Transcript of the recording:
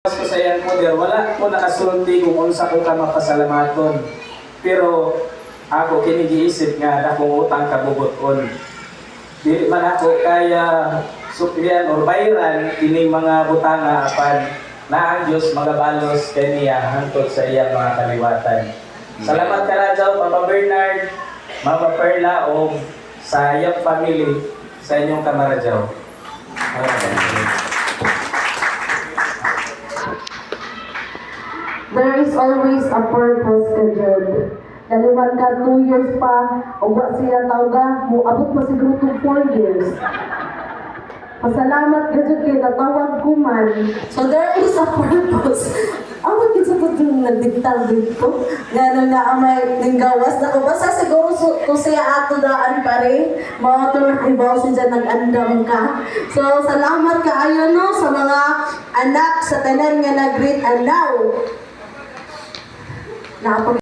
Ko sa iyan mo, wala ko nakasulti kung unsa ko ka mapasalamaton. Pero ako kinigiisip nga akong utang kabubuton. Dili man ako kaya suklian or bayran kining mga butanga apan na ang Diyos magabalos kaniya hangtod sa iyang mga kaliwatan. Salamat ka na daw, Papa Bernard, Mama Perla o sa iyong family, sa inyong kamaradyaw. There is always a purpose ka dyan. Naliwan ka 2 years pa, o ba siya tawga, abot pa siguro to 4 years. Pasalamat ka dyan kay natawag ko man. So there is a purpose. Awag yun sa pagdung nagdiktal dito. Gano'n nga ang may ninggawas na basta siguro kung siya ato daan pa rin, mga ibaw siya nag-andam ka. So salamat ka ayon no, sa mga anak sa tanan nga nag-greet and now.